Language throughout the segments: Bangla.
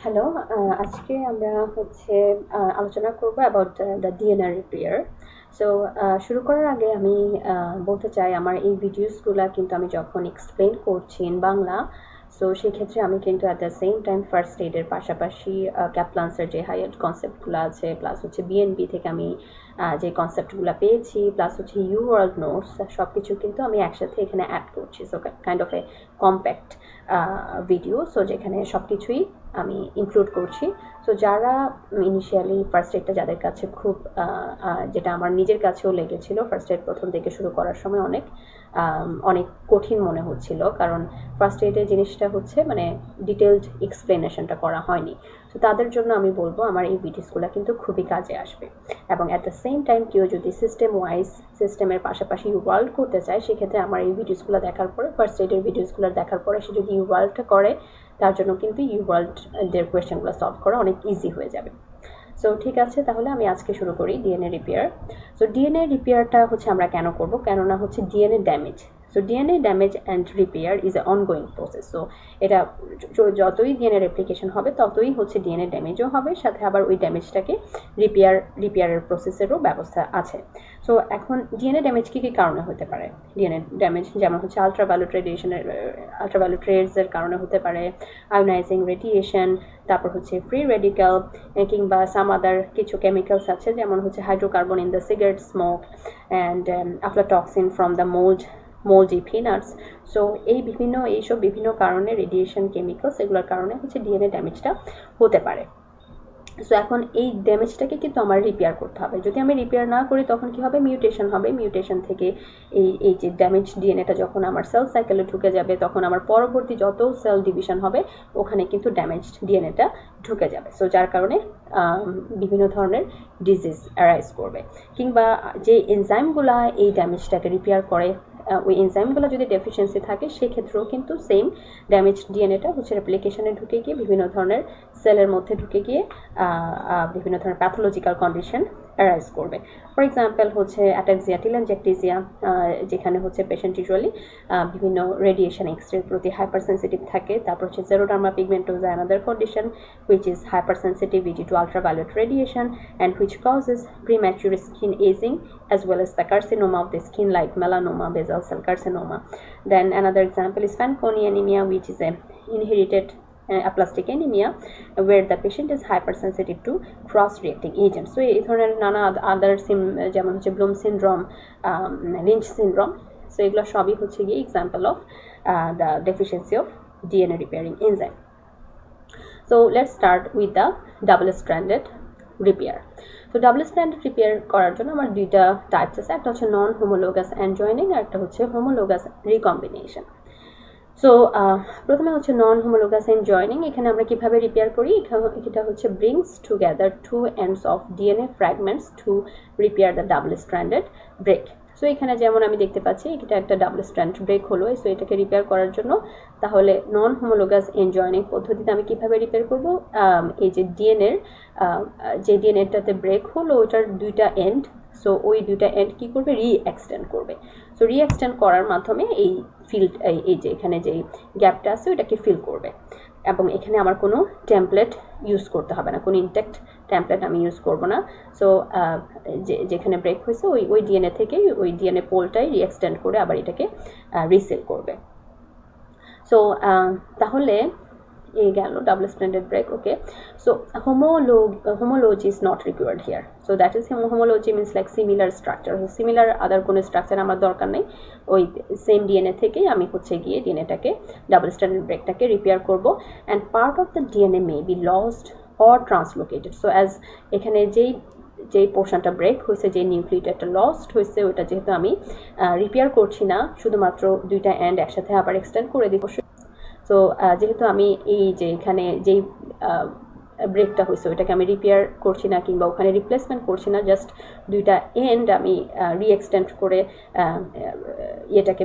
হ্যালো, আজকে আমরা হচ্ছে আলোচনা করব about the DNA repair. So শুরু করার আগে আমি বলতে চাই আমার এই ভিডিওসগুলা কিন্তু আমি যখন এক্সপ্লেন করছি ইন বাংলা, সো সেক্ষেত্রে আমি কিন্তু at the same time first এইডের পাশাপাশি ক্যাপলান্সের যে হাইয়ার কনসেপ্টগুলো আছে, প্লাস হচ্ছে বিএনবি থেকে আমি যে কনসেপ্টগুলো পেয়েছি, প্লাস হচ্ছে ইউ ওয়ার্ল্ড নোটস, সব কিছু কিন্তু আমি একসাথে এখানে অ্যাড করছি। So kind of A compact video, so যেখানে সব কিছুই আমি ইনক্লুড করছি। সো যারা ইনিশিয়ালি ফার্স্ট এডটা যাদের কাছে খুব যেটা আমার নিজের কাছেও লেগেছিল, ফার্স্ট এড প্রথম থেকে শুরু করার সময় অনেক অনেক কঠিন মনে হচ্ছিল, কারণ ফার্স্ট এডের জিনিসটা হচ্ছে মানে ডিটেলড এক্সপ্লেনেশনটা করা হয়নি। তো তাদের জন্য আমি বলবো আমার এই ভিডিওসগুলো কিন্তু খুবই কাজে আসবে। এবং অ্যাট দ্য সেম টাইম কেউ যদি সিস্টেম ওয়াইজ সিস্টেমের পাশাপাশি ওয়ার্ল্ড করতে চায়, সেক্ষেত্রে আমার এই ভিডিওসগুলো দেখার পরে, ফার্স্ট এডের ভিডিওসগুলো দেখার পরে সে যদি ওয়ার্ল্ডটা করে, তার জন্য কিন্তু ইউ ওয়ার্ল্ড দের কোয়েশ্চেনগুলো সলভ করা অনেক ইজি হয়ে যাবে। সো ঠিক আছে, তাহলে আমি আজকে শুরু করি ডিএনএ রিপেয়ার। সো ডিএনএ রিপেয়ারটা হচ্ছে আমরা কেন করব, কেননা হচ্ছে DNA damage. So DNA damage and repair is a ongoing process. So এটা যতই ডিএনএ রেপ্লিকেশন হবে ততই হচ্ছে ডিএনএ ড্যামেজও হবে, সাথে আবার ওই ড্যামেজটাকে রিপেয়ারের প্রসেসেরও ব্যবস্থা আছে। সো এখন ডিএনএ ড্যামেজ কী কী কারণে হতে পারে? ডিএনএ ড্যামেজ যেমন হচ্ছে আলট্রাভায়োলেট রেজের কারণে হতে পারে, আয়োনাইজিং রেডিয়েশন, তারপর হচ্ছে ফ্রি রেডিক্যাল, কিংবা সাম আদার কিছু কেমিক্যালস আছে যেমন হচ্ছে hydrocarbon in the cigarette smoke and aflatoxin from the mouldy peanuts. So এইসব বিভিন্ন কারণে রেডিয়েশন কেমিক্যালস, এগুলোর কারণে হচ্ছে ডিএনএ ড্যামেজটা হতে পারে। সো এখন এই ড্যামেজটাকে কিন্তু আমার রিপেয়ার করতে হবে। যদি আমি রিপেয়ার না করি তখন কি হবে? মিউটেশন হবে। মিউটেশন থেকে এই যে ড্যামেজ ডিএনএটা যখন আমার সেল সাইকেলে ঢুকে যাবে, তখন আমার পরবর্তী যত সেল ডিভিশন হবে ওখানে কিন্তু ড্যামেজড ডিএনএটা ঢুকে যাবে। সো যার কারণে বিভিন্ন ধরনের ডিজিজ অ্যারাইজ করবে। কিংবা যে এনজাইমগুলা এই ড্যামেজটাকে রিপেয়ার করে, ওই এনজাইমগুলো যদি ডেফিসিয়েন্সি থাকে, সেক্ষেত্রেও কিন্তু সেম ড্যামেজ ডিএনএটা হচ্ছে রেপ্লিকেশনে ঢুকে গিয়ে বিভিন্ন ধরনের সেলের মধ্যে ঢুকে গিয়ে বিভিন্ন ধরনের প্যাথোলজিক্যাল কন্ডিশন অ্যারাইজ করবে। ফর এক্সাম্পল হচ্ছে অ্যাটাক্সিয়া টিলেনজেকটিজিয়া, যেখানে হচ্ছে পেশেন্ট ইউজুয়ালি বিভিন্ন রেডিয়েশন এক্সরের প্রতি হাইপার সেন্সিটিভ থাকে। তারপর হচ্ছে xeroderma pigmentosa, another condition which is hypersensitivity to ultraviolet radiation and which causes premature skin aging as well as the carcinoma of the skin like melanoma, basal cell carcinoma. Then another example is Fanconi anemia, which is an inherited aplastic anemia where the patient is hypersensitive to cross-reacting agents. So এই ধরনের নানা আদার যেমন হচ্ছে Bloom syndrome, Lynch syndrome, so এগুলো সবই হচ্ছে গিয়ে example of the deficiency of DNA repairing enzyme. So let's start with the double stranded repair. তো ডাবল স্ট্যান্ডার্ড রিপেয়ার করার জন্য আমার দুইটা টাইপস আছে, একটা হচ্ছে নন হোমোলোগাস এনজয়েনিং আর একটা হচ্ছে হোমোলোগাস রিকম্বিনেশন। সো প্রথমে হচ্ছে নন হোমোলোগাস এনজয়েনিং। এখানে আমরা কিভাবে রিপেয়ার করি? এটা হচ্ছে brings together two ends of DNA fragments to repair the double standard break. So এখানে যেমন আমি দেখতে পাচ্ছি এটা একটা ডাবল স্ট্র্যান্ড ব্রেক হলো। সো এটাকে রিপেয়ার করার জন্য তাহলে নন হোমোলোগাস এনজয়েনিং পদ্ধতিতে আমি কিভাবে রিপেয়ার করব? এই যে ডিএনএটাতে ব্রেক হলো ওইটার দুইটা এন্ড, সো ওই দুইটা এন্ড কি করবে? রি-এক্সটেন্ড করবে। সো রি-এক্সটেন্ড করার মাধ্যমে এই এই যে এখানে যে গ্যাপটা আছে ওইটাকে ফিল করবে। এবং এখানে আমার কোনো টেমপ্লেট ইউজ করতে হবে না, কোনো ইনটেক্ট টেমপ্লেট আমি ইউজ করব না। সো যেখানে ব্রেক হয়েছে ওই ডিএনএ থেকে ওই ডিএনএ পোলটাই রি-এক্সটেন্ড করে আবার এটাকে রিসেল করবে। সো তাহলে এই গেল double standard break. Okay, so homology is not required here. So that is homology means like similar structure. So similar other কোনো স্ট্রাকচার আমার দরকার নেই, ওই সেম ডিএনএ থেকেই আমি হচ্ছে গিয়ে ডিএনএটাকে ডাবল স্ট্যান্ডার্ড ব্রেকটাকে রিপেয়ার করব। And part of the DNA may be lost or translocated. So as এখানে যেই পোর্শনটা ব্রেক হয়েছে, যে নিউক্লিওটাইডটা লস্ট হয়েছে, ওটা যেহেতু আমি রিপেয়ার করছি না, শুধুমাত্র দুইটা এন্ড একসাথে আবার এক্সটেন্ড করে দিব। সো যেহেতু আমি এই যে এখানে যেই ব্রেকটা হয়েছে ওইটাকে আমি রিপেয়ার করছি না কিংবা ওখানে রিপ্লেসমেন্ট করছি না, জাস্ট দুইটা এন্ড আমি রি-এক্সটেন্ড করে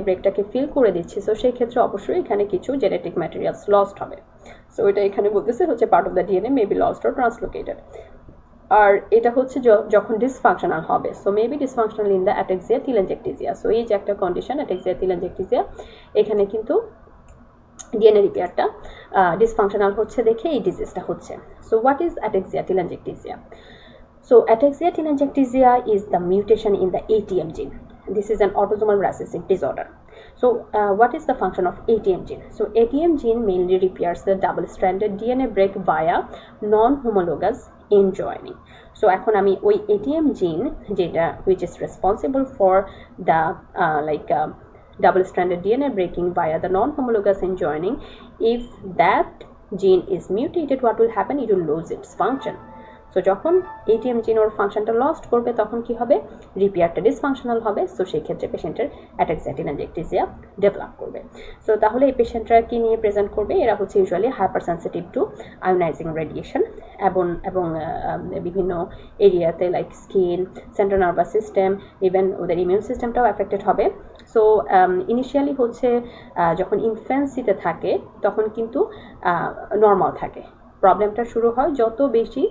ব্রেকটাকে ফিল করে দিচ্ছি। সো সেই ক্ষেত্রে অবশ্যই এখানে কিছু জেনেটিক ম্যাটেরিয়ালস লস্ট হবে। সো এটা এখানে বলতেছে হচ্ছে part of the DNA may be lost or translocated. আর এটা হচ্ছে যখন ডিসফাংশনাল হবে, so maybe dysfunctional in the ataxia telangiectasia. So এই যে একটা কন্ডিশন অ্যাটাক্সিয়া টিলেনজেকটিজিয়া, এখানে কিন্তু ডিএনএ রিপেয়ারটা ডিসফাংশনাল হচ্ছে দেখে এই ডিজিজটা হচ্ছে। So what is ataxia telangiectasia? So ataxia telangiectasia is the mutation in the ATM gene. This is an autosomal recessive disorder. So what is the function of ATM gene? So ATM gene mainly repairs the double-stranded DNA break via non-homologous end joining. So এখন আমি ওই ATM gene যেটা which is responsible for the double-stranded DNA breaking via the non-homologous end joining, if that gene is mutated, what will happen? It will lose its function. So যখন এটিএম জিন ওর ফাংশনটা লস্ট করবে তখন কি হবে? রিপেয়ারটা ডিসফাংশনাল হবে। সো সেই ক্ষেত্রে পেশেন্টের অ্যাটাক্সিয়া টেলাঞ্জিয়েকটেসিয়া ডেভেলপ করবে। সো তাহলে এই পেশেন্টরা কি নিয়ে প্রেজেন্ট করবে? এরা হচ্ছে usually hyper sensitive two ionising radiation এবং বিভিন্ন এরিয়াতে like skin, central nervous system, even ওদের ইমিউন সিস্টেমটাও অ্যাফেক্টেড হবে। সো ইনিশিয়ালি হচ্ছে যখন ইনফ্যান্সিতে থাকে তখন কিন্তু নর্মাল থাকে। প্রবলেমটা শুরু হয় যত বেশি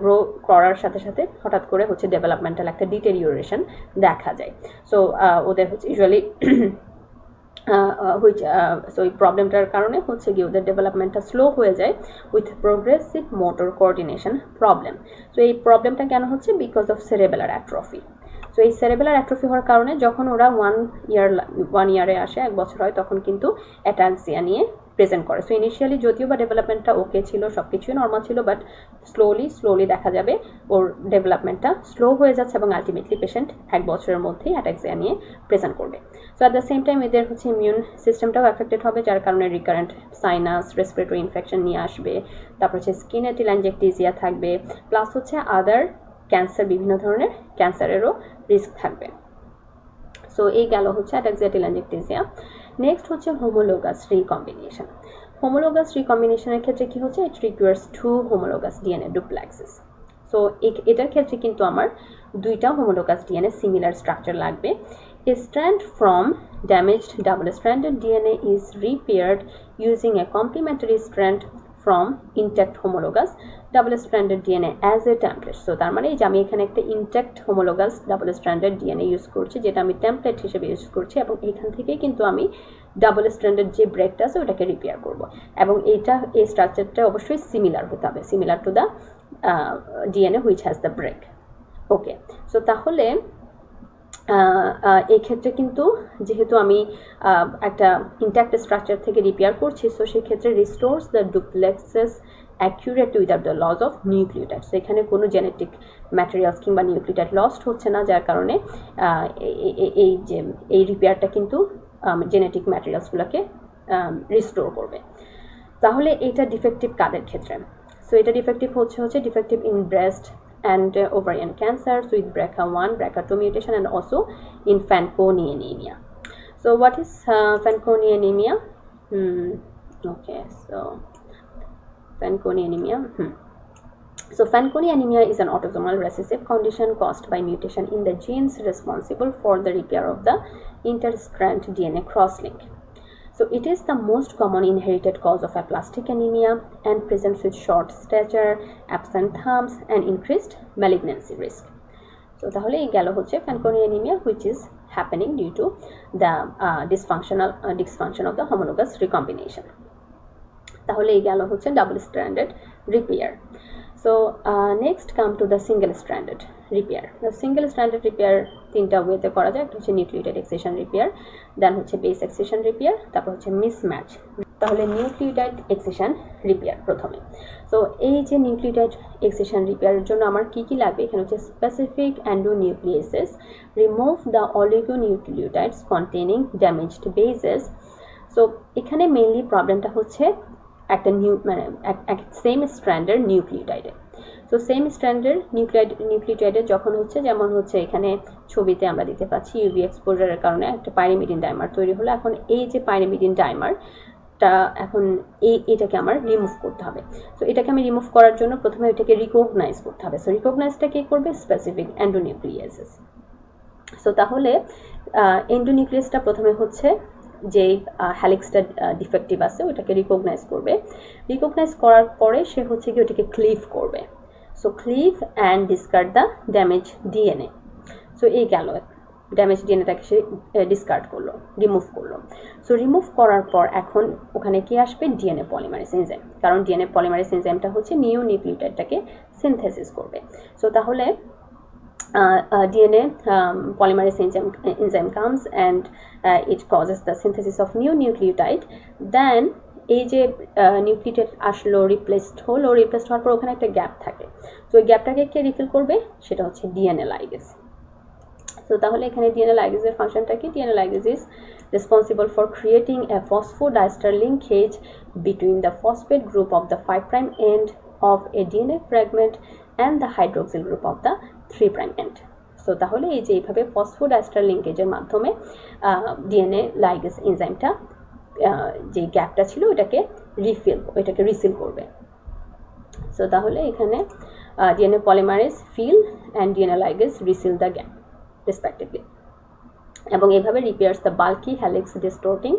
গ্রো করার সাথে সাথে হঠাৎ করে হচ্ছে ডেভেলপমেন্টাল একটা ডিটেরিওরেশন দেখা যায়। সো ওদের হচ্ছে ইউজুয়ালি সো এই প্রবলেমটার কারণে হচ্ছে গিয়ে ওদের ডেভেলপমেন্টটা স্লো হয়ে যায় with progressive motor coordination problem. So এই প্রবলেমটা কেন হচ্ছে? Because of cerebellar atrophy. So এই সেরেবেলার অ্যাট্রফি হওয়ার কারণে যখন ওরা 1 ইয়ারে আসে, 1 বছর হয়, তখন কিন্তু অ্যাটাক্সিয়া নিয়ে প্রেজেন্ট করে। সো ইনিশিয়ালি যদিও বা ডেভেলপমেন্টটা ওকে ছিল, সব কিছুই নর্মাল ছিল, বাট স্লোলি দেখা যাবে ওর ডেভেলপমেন্টটা স্লো হয়ে যাচ্ছে এবং আলটিমেটলি পেশেন্ট 1 বছরের মধ্যেই অ্যাটাক্সিয়া নিয়ে প্রেজেন্ট করবে। So at the same time এদের হচ্ছে ইমিউন সিস্টেমটাও অ্যাফেক্টেড হবে, যার কারণে রিকারেন্ট সাইনাস, রেসপিরেটরি ইনফেকশন নিয়ে আসবে। তারপর হচ্ছে স্কিনে টেলাঞ্জিয়েকটেসিয়া থাকবে, প্লাস হচ্ছে আদার ক্যান্সার, বিভিন্ন ধরনের ক্যান্সারেরও রিস্ক থাকবে। সো এই গেল হচ্ছে অ্যাটাক্সিয়া টেলাঞ্জিয়েকটেসিয়া। নেক্সট হচ্ছে হোমোলোগাস রিকম্বিনেশন। হোমোলোগাস রিকম্বিনেশনের ক্ষেত্রে কি হচ্ছে? It requires 2 homologous DNA duplexes. So এটার ক্ষেত্রে কিন্তু আমার 2টা হোমোলোগাস ডিএনএ সিমিলার স্ট্রাকচার লাগবে। A strand from damaged double-stranded DNA is repaired using a complementary strand from intact homologous double-stranded DNA as a template. So তার মানে এই যে আমি এখানে একটা intact homologous double-stranded DNA use করছি, যেটা আমি টেমপ্লেট হিসেবে ইউজ করছি, এবং এখান থেকেই কিন্তু আমি double-stranded যে ব্রেকটা আছে ওটাকে রিপেয়ার করব। এবং এই স্ট্রাকচারটা অবশ্যই সিমিলার হতে হবে, similar to the DNA which has the break. Okay, so তাহলে এই ক্ষেত্রে কিন্তু যেহেতু আমি একটা ইনট্যাক্ট স্ট্রাকচার থেকে রিপেয়ার করছি, সো সেই ক্ষেত্রে restores the duplexes accurate without the loss of nucleotide. So এখানে কোনো জেনেটিক ম্যাটেরিয়ালস কিংবা নিউক্লিওটাইড লস্ট হচ্ছে না, যার কারণে এই রিপেয়ারটা কিন্তু জেনেটিক ম্যাটেরিয়ালসগুলোকে রিস্টোর করবে। তাহলে এটা ডিফেক্টিভ কাদের ক্ষেত্রে? সো এটা ডিফেক্টিভ হচ্ছে defective in breast and ovarian cancers with BRCA1, BRCA2 mutation, and also in Fanconi anemia. So what is Fanconi anemia? Okay, so Fanconi anemia. So Fanconi anemia is an autosomal recessive condition caused by mutation in the genes responsible for the repair of the interstrand DNA crosslink. So it is the most common inherited cause of aplastic anemia and presents with short stature, absent thumbs, and increased malignancy risk. So tahole ei gelo hocche Fanconi anemia, which is happening due to the dysfunction of the homologous recombination. Tahole ei gelo hocche double-stranded repair. So next come to the single-stranded repair. The single-stranded repair তিনটা ওয়েতে করা যায়। একটা হচ্ছে নিউক্লিওটাইড এক্সিশন রিপেয়ার, দেন হচ্ছে বেস এক্সিশন রিপেয়ার, তারপর হচ্ছে মিসম্যাচ। তাহলে নিউক্লিওটাইড এক্সিশন রিপেয়ার প্রথমে। সো এই যে নিউক্লিওটাইড এক্সিশন রিপেয়ারের জন্য আমার কি কি লাগবে? এখানে হচ্ছে specific endonucleases remove the oligonucleotides containing damaged bases. So এখানে মেইনলি প্রবলেমটা হচ্ছে একটা সেম স্ট্র্যান্ডের নিউক্লিওটাইডে। সো সেম স্ট্র্যান্ডের নিউক্লিওটাইডে যখন হচ্ছে, যেমন হচ্ছে এখানে ছবিতে আমরা দেখতে পাচ্ছি ইউভি এক্সপোজারের কারণে একটা পাইরিমিডিন ডাইমার তৈরি হলো। এখন এই যে পাইরিমিডিন ডাইমারটা এখন এটাকে আমার রিমুভ করতে হবে। সো এটাকে আমি রিমুভ করার জন্য প্রথমে এটাকে রিকগনাইজ করতে হবে। সো রিকগনাইজটা কে করবে? স্পেসিফিক এন্ডোনিউক্লিয়েসেস। সো তাহলে এন্ডোনিউক্লিয়াসটা প্রথমে হচ্ছে যে হ্যালিক্সটা ডিফেক্টিভ আছে ওটাকে রিকগনাইজ করবে। রিকগনাইজ করার পরে সে হচ্ছে কি ওটাকে ক্লিভ করবে। So ক্লিভ and discard the damage DNA. So এই গেল ড্যামেজ ডিএনএটাকে সে ডিসকার্ড করলো, রিমুভ করলো। সো রিমুভ করার পর এখন ওখানে কি আসবে, ডিএনএ পলিমারেজ এনজাইম, কারণ ডিএনএ পলিমারেজ এনজাইমটা হচ্ছে নিউ নিউক্লিওটাইডটাকে সিনথেসিস করবে। সো তাহলে DNA polymerase enzyme comes and it causes the synthesis of new nucleotide. Then এই যে নিউক্লিওটাইড আসলো, রিপ্লেসড হওয়ার পর ওখানে একটা গ্যাপ থাকে। তো ওই গ্যাপটাকে কে রিফিল করবে, সেটা হচ্ছে ডিএনএ লাইগেজ। তো তাহলে এখানে ডিএনএ লাইগেজের ফাংশনটা কি, DNA ligase is responsible for creating a phosphodiester linkage between the phosphate group of the 5' end of a DNA fragment and the hydroxyl group of the 3' end. So তাহলে এই যে এইভাবে ফসফোডাইস্টার লিঙ্কেজের মাধ্যমে ডিএনএ লাইগেজ এনজাইমটা যে গ্যাপটা ছিল ওটাকে রিসিল করবে। সো তাহলে এখানে DNA polymerase fill and DNA ligase reseal the gap respectively, এবং এইভাবে repairs the bulky helix distorting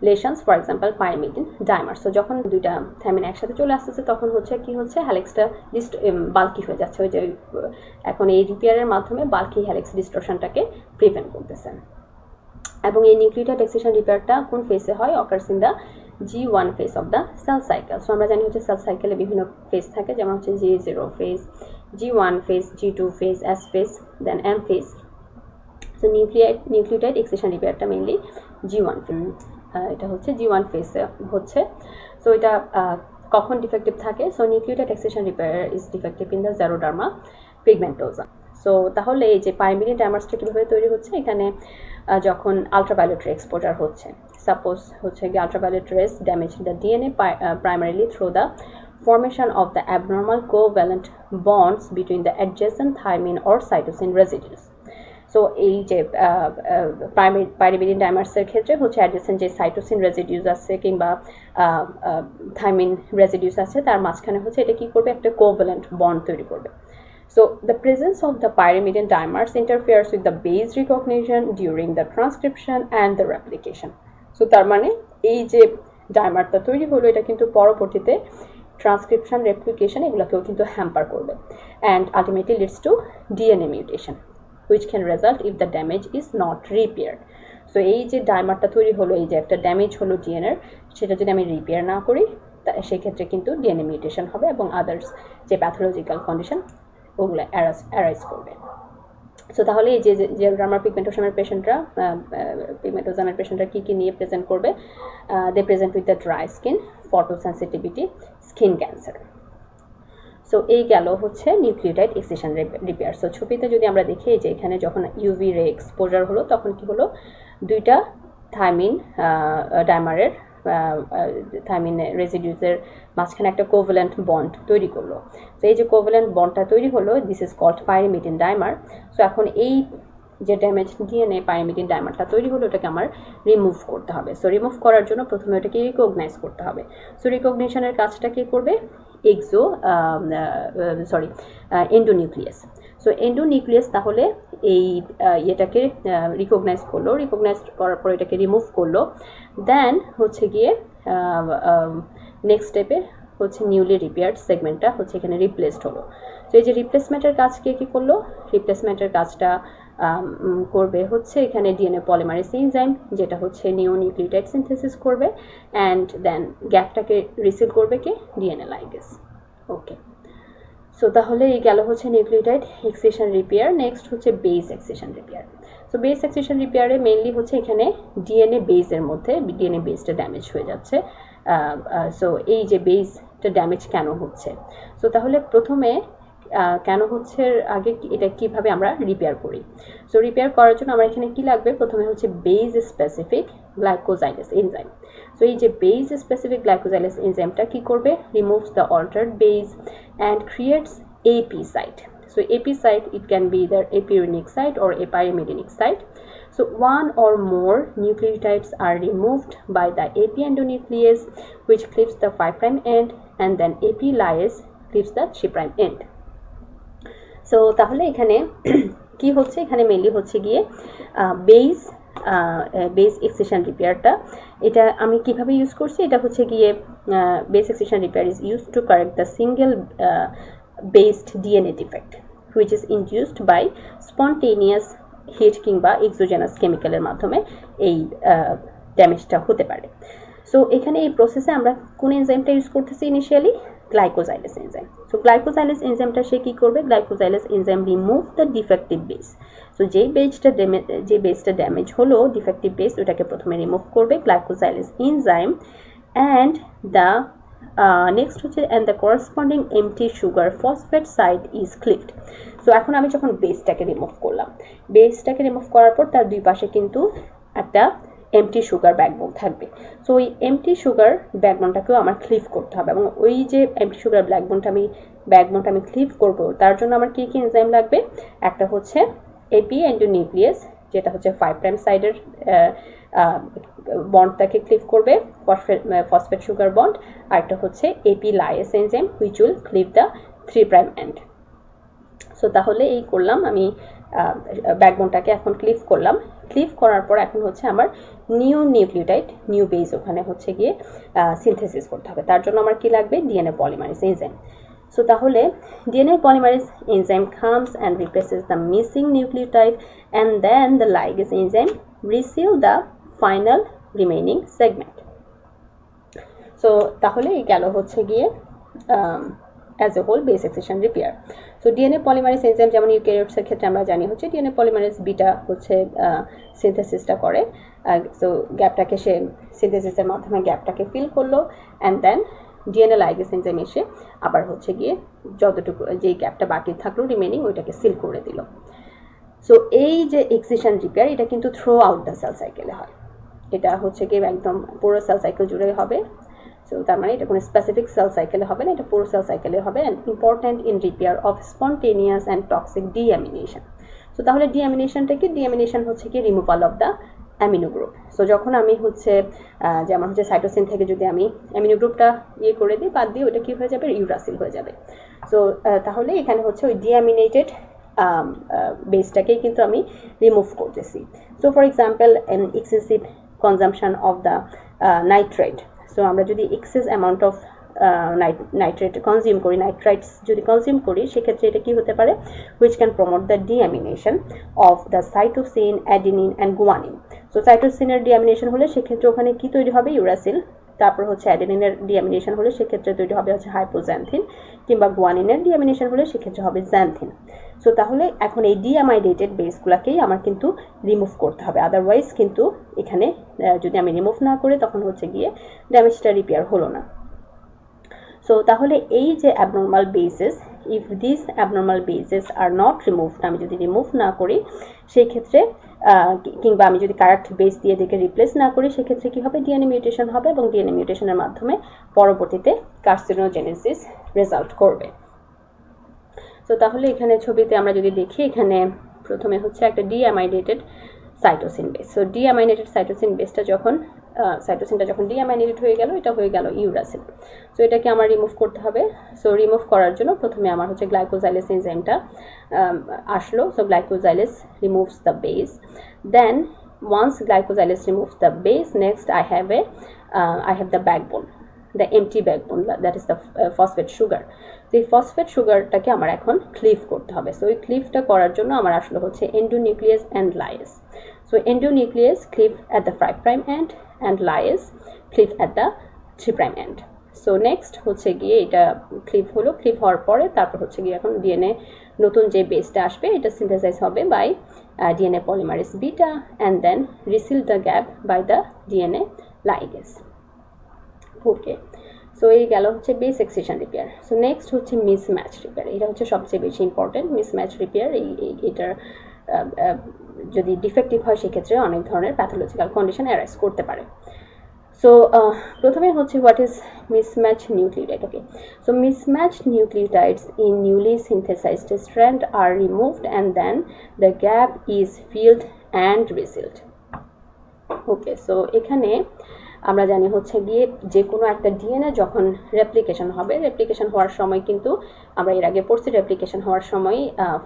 lesions, for example pyrimidine dimer. So যখন দুইটা থাইমিন একসাথে চলে আসতেছে তখন হচ্ছে কি হচ্ছে, হেলিক্সটা বাল্কি হয়ে যাচ্ছে, ওই যে এখন এই রিপেয়ারের মাধ্যমে বাল্কি হেলিক্স ডিস্টোরশনটাকে প্রিভেন্ট করতেছে। এবং এই নিউক্লিওটাইড এক্সিশন রিপেয়ারটা কোন ফেসে হয়, occurs in the G1 phase of the cell cycle. So আমরা জানি হচ্ছে সেল সাইকেলে বিভিন্ন ফেজ থাকে, যেমন হচ্ছে G0 phase, G1 phase, G2 phase, S phase, then M phase. So nucleotide excision রিপেয়ারটা মেইনলি G1 এটা হচ্ছে G1 ফেজে হচ্ছে। সো এটা কখন ডিফেক্টিভ থাকে, so nucleotide excision repair is defective in the xeroderma pigmentosa. So তাহলে এই যে পাইরিমিডিন ডাইমার্সটা কীভাবে তৈরি হচ্ছে, এখানে যখন আলট্রাভায়োলেট রে এক্সপোজার হচ্ছে, সাপোজ হচ্ছে কি ultraviolet race damage the DNA primarily through the formation of the abnormal covalent bonds between the adjacent thymine or cytosine residues. So এই যে পাইরিমিডিন ডাইমার্সের ক্ষেত্রে হচ্ছে অ্যাডজেসেন্ট যে সাইটোসিন রেসিডিউস আছে কিংবা থাইমিন রেসিডিউস আছে তার মাঝখানে হচ্ছে এটা কি করবে, একটা কোভ্যালেন্ট বন্ড তৈরি করবে। So the presence of the pyrimidine dimers interferes with the base recognition during the transcription and the replication. So তার মানে এই যে ডাইমারটা তৈরি হলো এটা কিন্তু পরবর্তীতে ট্রান্সক্রিপশন, রেপ্লিকেশন এগুলোকেও কিন্তু হ্যাম্পার করবে, and ultimately leads to DNA mutation which can result if the damage is not repaired. So এই যে ডাইমারটা তৈরি হলো, এই যে একটা ড্যামেজ হলো ডিএনএ, সেটা যদি আমি রিপেয়ার না করি সেই ক্ষেত্রে কিন্তু ডিএনএ মিউটেশন হবে এবং আদার্স যে প্যাথোলজিক্যাল কন্ডিশন ওগুলো অ্যারাইজ করবে। সো তাহলে এই যে জেরোডার্মা পিগমেন্টোজামের পেশেন্টরা কি নিয়ে প্রেজেন্ট করবে, they present with the dry skin, photosensitivity, skin cancer. So এই গেল হচ্ছে নিউক্লিওটাইড এক্সিশন রিপেয়ার। সো ছবিতে যদি আমরা দেখি যে এখানে যখন ইউভি রে এক্সপোজার হলো তখন কি হলো, দুইটা থাইমিন ডাইমারের থাইমিন রেসিডিউসের মাঝখানে একটা কোভ্যালেন্ট বন্ড তৈরি করলো। তো এই যে কোভ্যালেন্ট বন্ডটা তৈরি হলো, this is called pyrimidine dimer. So এখন এই যে ড্যামেজ ডিএনএ পাইরিমিডিন ডাইমারটা তৈরি হলো ওটাকে আমার রিমুভ করতে হবে। সো রিমুভ করার জন্য প্রথমে ওটাকে রিকগনাইজ করতে হবে। সো রিকগনিশনের কাজটা কি করবে, এন্ডোনিউক্লিয়াস। সো এন্ডোনিউক্লিয়াস তাহলে এই এটাকে রিকগনাইজ করার পর এটাকে রিমুভ করলো, দেন হচ্ছে গিয়ে নেক্সট স্টেপে হচ্ছে নিউলি রিপেয়ার্ড সেগমেন্টটা হচ্ছে এখানে রিপ্লেসড হলো। তো এই যে রিপ্লেসমেন্টের কাজ কে কি করলো, রিপ্লেসমেন্টের কাজটা করবে হচ্ছে এখানে ডিএনএ পলিমারেজ এনজাইম, যেটা হচ্ছে নিউ নিউক্লিওটাইড সিনথেসিস করবে, অ্যান্ড দেন গ্যাপটাকে রিসিভ করবে কে, ডিএনএ লাইগেজ। ওকে, সো তাহলে এই গেল হচ্ছে নিউক্লিওটাইড এক্সিশন রিপেয়ার। নেক্সট হচ্ছে base excision repair. So base excision রিপেয়ারে মেইনলি হচ্ছে এখানে ডিএনএ বেসের মধ্যে ডিএনএ বেসটা ড্যামেজ হয়ে যাচ্ছে। সো এই যে বেসটা ড্যামেজ কেন হচ্ছে, সো তাহলে প্রথমে কেন হচ্ছে আগে এটা কিভাবে আমরা রিপেয়ার করি। সো রিপেয়ার করার জন্য আমার এখানে কি লাগবে, প্রথমে হচ্ছে বেস স্পেসিফিক গ্লাইকোজাইলেস এনজাইম। সো এই যে বেস স্পেসিফিক গ্লাইকোজাইলেস এনজাইমটা কি করবে, removes the altered base and creates AP site. So AP site, it can be either apurinic site or a pyrimidinic site. So one or more nucleotides are removed by the AP endonuclease, which clips the 5' end, and then AP lyase clips the 3' end. So তাহলে এখানে কি হচ্ছে, এখানে মেইনলি হচ্ছে গিয়ে বেস এক্সিশন রিপেয়ারটা, এটা আমি কিভাবে ইউজ করছি, এটা হচ্ছে গিয়ে base excision repair is use to correct the single based DNA defect which is induced by spontaneous heat কিংবা এক্সোজেনাস কেমিক্যালের মাধ্যমে এই ড্যামেজটা হতে পারে। সো এখানে এই প্রসেসে আমরা কোন এনজাইমটা ইউজ করতেছি initially? Glycosylase enzyme. So glycosylase এনজাইমটা সে কি করবে? Glycosylase enzyme remove the defective base. So যে বেসটা ড্যামেজ হলো, ডিফেক্টিভ বেস, ওটাকে প্রথমে রিমুভ করবে glycosylase enzyme, and the next হচ্ছে and the corresponding empty sugar phosphate site is cleaved. So এখন আমি যখন বেসটাকে রিমুভ করলাম, বেসটাকে রিমুভ করার পর তার দুই পাশে কিন্তু একটা এমটি সুগার ব্যাকবোন থাকবে। সো ওই এমটি সুগার ব্যাকবোনটাকেও আমার ক্লিভ করতে হবে, এবং ওই যে এমটি সুগার ব্যাকবোনটা আমি ক্লিভ করব, তার জন্য আমার কি কি এনজাইম লাগবে? একটা হচ্ছে এপি এন্ডোনিউক্লিয়াস, যেটা হচ্ছে 5 প্রাইম সাইডের বন্ডটাকে ক্লিভ করবে, ফসফেট সুগার বন্ড, আর একটা হচ্ছে AP lyase enzyme which will cleave the 3 prime end. So তাহলে এই করলাম আমি, ব্যাকবোনটাকে এখন ক্লিভ করলাম। ক্লিভ করার পর এখন হচ্ছে আমার নিউ নিউক্লিওটাইড, নিউ বেস ওখানে হচ্ছে গিয়ে সিনথেসিস করতে হবে। তার জন্য আমার কি লাগবে? DNA polymerase enzyme. সো তাহলে DNA polymerase enzyme comes and replaces the missing nucleotide, and then the ligase enzyme reseal the final remaining segment. So তাহলে এই গেল হচ্ছে গিয়ে as a whole base excision repair. So DNA polymerase enzyme যেমন ইউক্যারিওটসের ক্ষেত্রে আমরা জানি হচ্ছে DNA polymerase বিটা হচ্ছে সিনথেসিসটা করে। সো গ্যাপটাকে সে সিনথেসিসের মাধ্যমে গ্যাপটাকে ফিল করলো, and then DNA ligase enzyme এসে আবার হচ্ছে গিয়ে যতটুকু যেই গ্যাপটা বাকি থাকলো রিমেনিং, ওইটাকে সিল করে দিল। সো এই যে এক্সিশন রিপেয়ার, এটা কিন্তু থ্রু আউট দ্য সেল সাইকেলে হয়। এটা হচ্ছে গিয়ে একদম পুরো সেল সাইকেল জুড়ে হবে। সো তার মানে এটা কোনো স্পেসিফিক সেল সাইকেলে হবে না, এটা পুরো সেল সাইকেলে হবে, and important in repair of spontaneous and toxic deamination. So তাহলে ডিঅ্যামিনেশনটা কি? ডিঅ্যামিনেশন হচ্ছে কি removal of the amino group. So যখন আমি হচ্ছে যেমন হচ্ছে সাইটোসিন থেকে যদি আমি অ্যামিনো গ্রুপটা ইয়ে করে দিই, বাদ দিয়ে, ওটা কি হয়ে যাবে? ইউরাসিল হয়ে যাবে। সো তাহলে এখানে হচ্ছে ওই ডিঅ্যামিনেটেড বেসটাকেই কিন্তু আমি রিমুভ করতেছি। So for example excessive consumption of the nitrate. So আমরা যদি excess amount of nitrate consume করি, নাইট্রাইটস যদি কনজিউম করি, সেক্ষেত্রে এটা কি হতে পারে? Which can promote the deamination of the cytosine, adenine and guanine. So সাইটোসিনের ডিঅ্যামিনেশন হলে সেক্ষেত্রে ওখানে কি তৈরি হবে? ইউরাসিল। তারপর হচ্ছে অ্যাডেনিনের ডিঅ্যামিনেশন হলে সেক্ষেত্রে তৈরি হবে হচ্ছে হাইপোজ্যান্থিন, কিংবা গুয়ানিনের ডিঅ্যামিনেশন হলে সেক্ষেত্রে হবে জ্যান্থিন। সো তাহলে এখন এই ডিঅ্যামাইডেটেড বেসগুলোকেই আমার কিন্তু রিমুভ করতে হবে, আদারওয়াইজ কিন্তু এখানে যদি আমি রিমুভ না করি তখন হচ্ছে গিয়ে ড্যামেজটা রিপেয়ার হলো না। সো তাহলে এই যে abnormal bases, if this abnormal bases are not removed, আমি যদি রিমুভ না করি সেই ক্ষেত্রে, কিংবা আমি যদি কারেক্ট বেস দিয়ে এদেরকে রিপ্লেস না করি, সেক্ষেত্রে কি হবে? ডিএনএ মিউটেশন হবে, এবং ডিএনএ মিউটেশনের মাধ্যমে পরবর্তীতে কার্সিনোজেনেসিস রেজাল্ট করবে। সো তাহলে এখানে ছবিতে আমরা যদি দেখি, এখানে প্রথমে হচ্ছে একটা ডিঅ্যামাইডেটেড সাইটোসিন বেস। সো ডিঅ্যামাইডেটেড সাইটোসিন বেসটা যখন সাইটোসিনটা যখন ডিঅ্যামাইডেটেড হয়ে গেল, এটা হয়ে গেল ইউরাসিল। সো এটাকে আমার রিমুভ করতে হবে। সো রিমুভ করার জন্য প্রথমে আমার হচ্ছে গ্লাইকোজাইলেস এনজাইমটা আসলো। So glycosylase removes the base, then once glycosylase removes the base, next I have the backbone, the empty backbone, that is the phosphate sugar. So এই ফসফেট সুগারটাকে আমার এখন ক্লিভ করতে হবে। সো এই ক্লিভটা করার জন্য আমার আসলে হচ্ছে endonuclease and lyase. So endonuclease cleave at the 5 prime end and lyase cleave at the 3 prime end. So next হচ্ছে গিয়ে এটা ক্লিভ হলো, ক্লিভ হওয়ার পরে তারপর হচ্ছে গিয়ে এখন ডিএনএ নতুন যে বেসটা আসবে, এটা সিনথেসাইজ হবে by DNA polymerase beta, and then reseal the gap by the DNA ligase. Okay, so এই গেল হচ্ছে base excision repair. So next হচ্ছে মিসম্যাচ রিপেয়ার। এটা হচ্ছে সবচেয়ে বেশি ইম্পর্টেন্ট। মিসম্যাচ রিপেয়ার, এটার যদি ডিফেক্টিভ হয় সেক্ষেত্রে অনেক ধরনের প্যাথোলজিক্যাল কন্ডিশন অ্যারাইজ করতে পারে। সো প্রথমে হচ্ছে what is mismatch nucleotide. Okay, so mismatched nucleotides in newly synthesized strand are removed, and then the gap is filled and resealed. Okay, so এখানে আমরা জানি হচ্ছে গিয়ে যে কোনো একটা ডিএনএ যখন রেপ্লিকেশন হবে, রেপ্লিকেশন হওয়ার সময় কিন্তু আমরা এর আগে পড়ছি, রেপ্লিকেশন হওয়ার সময়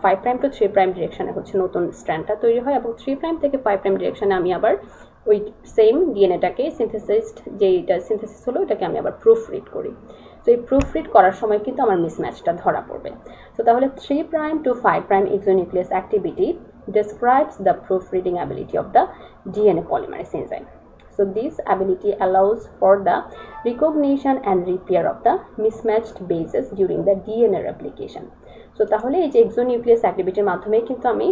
5 প্রাইম টু 3 প্রাইম ডিরেকশনে হচ্ছে নতুন স্ট্র্যান্ডটা তৈরি হয়, এবং 3 প্রাইম থেকে 5 প্রাইম ডিরেকশনে আমি আবার ওই সেম ডিএনএটাকে সিনথেসাইজড যেটা সিনথেসিস হলো ওটাকে আমি আবার প্রুফ রিড করি। তো এই প্রুফ রিড করার সময় কিন্তু আমার মিসম্যাচটা ধরা পড়বে। তো তাহলে 3 prime to 5 prime exonuclease activity describes the proofreading ability of the DNA polymerase enzyme. So this ability allows for the recognition and repair of the mismatched bases during the DNA replication. So তাহলে এই যে এক্সোনিউক্লিয়াস অ্যাক্টিভিটির মাধ্যমে কিন্তু আমি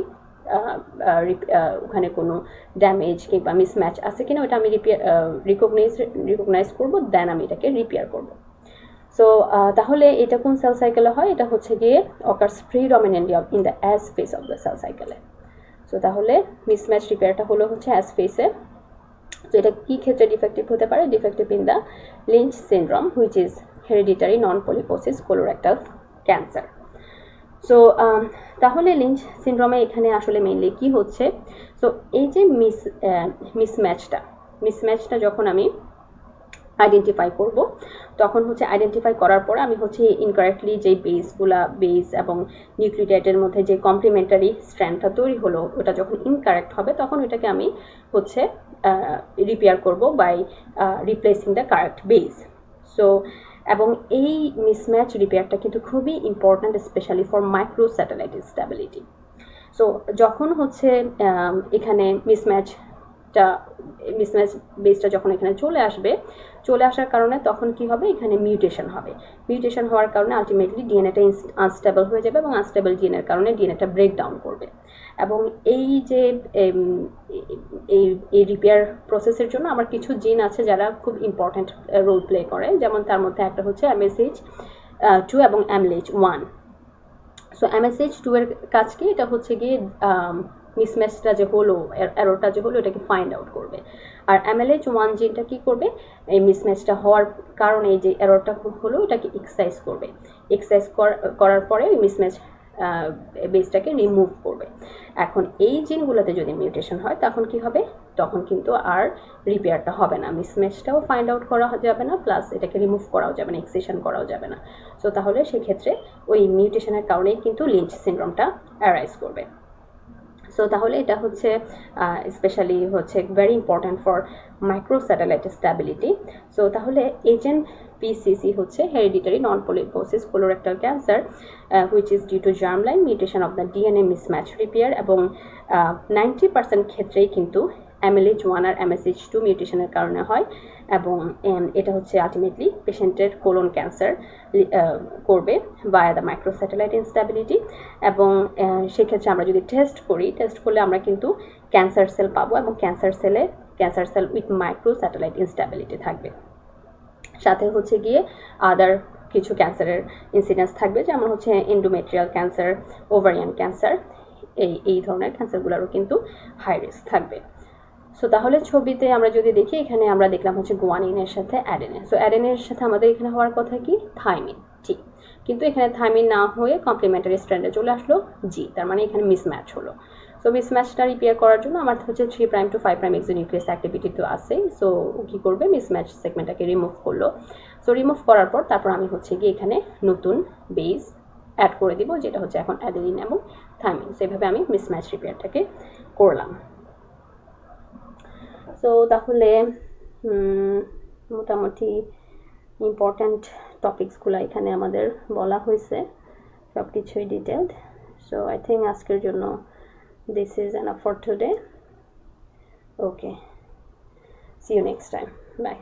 ওখানে কোনো ড্যামেজ কিংবা মিসম্যাচ আছে কিনা ওটা আমি রিকগনাইজ করব, দেন আমি এটাকে রিপেয়ার করব। সো তাহলে এটা কোন সেল সাইকেলে হয়? এটা হচ্ছে গিয়ে occurs predominantly in the S phase of the cell সাইকেলে। সো তাহলে মিসম্যাচ রিপেয়ারটা হলো হচ্ছে অ্যাস ফেজে। তো এটা কি ক্ষেত্রে ডিফেক্টিভ হতে পারে? Defective in the Lynch syndrome which is hereditary non polyposis colorectal cancer. So তাহলে লিঞ্চ সিনড্রোমে এখানে আসলে মেইনলি কি হচ্ছে? সো এই যে মিসম্যাচটা যখন আমি আইডেন্টিফাই করব, তখন হচ্ছে আইডেন্টিফাই করার পরে আমি হচ্ছে ইনকারেক্টলি যে বেস এবং নিউক্লিওটাইডের মধ্যে যে কমপ্লিমেন্টারি স্ট্র্যান্ডটা তৈরি হলো ওটা যখন ইনকারেক্ট হবে তখন ওইটাকে আমি হচ্ছে রিপেয়ার করব by replacing the correct base. So এবং এই মিসম্যাচ রিপেয়ারটা কিন্তু খুবই important specially for microsatellite stability. So যখন হচ্ছে এখানে মিসম্যাচ বেসটা যখন এখানে চলে আসার কারণে তখন কি হবে? এখানে মিউটেশন হবে। মিউটেশন হওয়ার কারণে আলটিমেটলি ডিএনএটা আনস্টেবল হয়ে যাবে এবং আনস্টেবল ডিএনএর কারণে ডিএনএটা ব্রেক ডাউন করবে। এবং এই যে এই রিপেয়ার প্রসেসের জন্য আমার কিছু জিন আছে যারা খুব ইম্পর্ট্যান্ট রোল প্লে করে, যেমন তার মধ্যে একটা হচ্ছে MSH2 এবং AMLH1। সো MSH2 এর কাজ কি? এটা হচ্ছে গিয়ে মিসম্যাচটা যে হলো, এররটা যে হলো এটাকে ফাইন্ড আউট করবে। আর MLH1 জিনটা কি করবে? এই মিসম্যাচটা হওয়ার কারণে এই যে এররটা হলো এটাকে এক্সাইজ করবে। এক্সাইজ করার পরে ওই মিসম্যাচ বেসটাকে রিমুভ করবে। এখন এই জিনগুলোতে যদি মিউটেশন হয় তখন কি হবে? তখন কিন্তু আর রিপেয়ারটা হবে না, মিসম্যাচটাও ফাইন্ড আউট করা যাবে না, প্লাস এটাকে রিমুভ করাও যাবে না, এক্সিশন করাও যাবে না। সো তাহলে সেক্ষেত্রে ওই মিউটেশনের কারণেই কিন্তু লিঞ্চ সিনড্রোমটা অ্যারাইজ করবে। সো তাহলে এটা হচ্ছে স্পেশালি হচ্ছে very important for microsatellite stability. So তাহলে HNPCC হচ্ছে hereditary non polyposis colorectal cancer which is due to germline mutation of the DNA mismatch repair, এবং 90% ক্ষেত্রেই কিন্তু MLH1 আর MSH2 মিউটেশনের কারণে হয়, এবং এটা হচ্ছে আলটিমেটলি পেশেন্টের কোলন ক্যান্সার করবে বাই দ্য মাইক্রোস্যাটেলাইট ইনস্ট্যাবিলিটি। এবং সেক্ষেত্রে আমরা যদি টেস্ট করলে আমরা কিন্তু ক্যান্সার সেল পাবো, এবং ক্যান্সার সেল উইথ মাইক্রোস্যাটেলাইট ইনস্ট্যাবিলিটি থাকবে। সাথে হচ্ছে গিয়ে আদার কিছু ক্যান্সারের ইনসিডেন্স থাকবে, যেমন হচ্ছে এন্ডোমেট্রিয়াল ক্যান্সার, ওভারিয়ান ক্যান্সার, এই ধরনের ক্যান্সারগুলোরও কিন্তু হাই রিস্ক থাকবে। সো তাহলে ছবিতে আমরা যদি দেখি, এখানে আমরা দেখলাম হচ্ছে গুয়ানিনের সাথে অ্যাডেনিন। সো অ্যাডেনিনের সাথে আমাদের এখানে হওয়ার কথা কি? থাইমিন, ঠিক। কিন্তু এখানে থাইমিন না হয়ে কমপ্লিমেন্টারি স্ট্র্যান্ডে চলে আসলো জি, তার মানে এখানে মিসম্যাচ হলো। সো মিসম্যাচটা রিপেয়ার করার জন্য আমার হচ্ছে 3' to 5' এক্সোনিউক্লিয়াস অ্যাক্টিভিটি তো আছে। সো ও কি করবে? মিসম্যাচ সেগমেন্টটাকে রিমুভ করলো। সো রিমুভ করার পর তারপর আমি হচ্ছে গিয়ে এখানে নতুন বেস অ্যাড করে দিব, যেটা হচ্ছে এখন অ্যাডেনিন এবং থাইমিন। সো এইভাবে আমি মিসম্যাচ রিপেয়ারটাকে করলাম। সো তাহলে মোটামুটি ইম্পর্ট্যান্ট টপিকসগুলো এখানে আমাদের বলা হয়েছে, সব কিছুই ডিটেলড। সো আই থিঙ্ক আজকের জন্য this is enough for today. Okay, see you next time. Bye.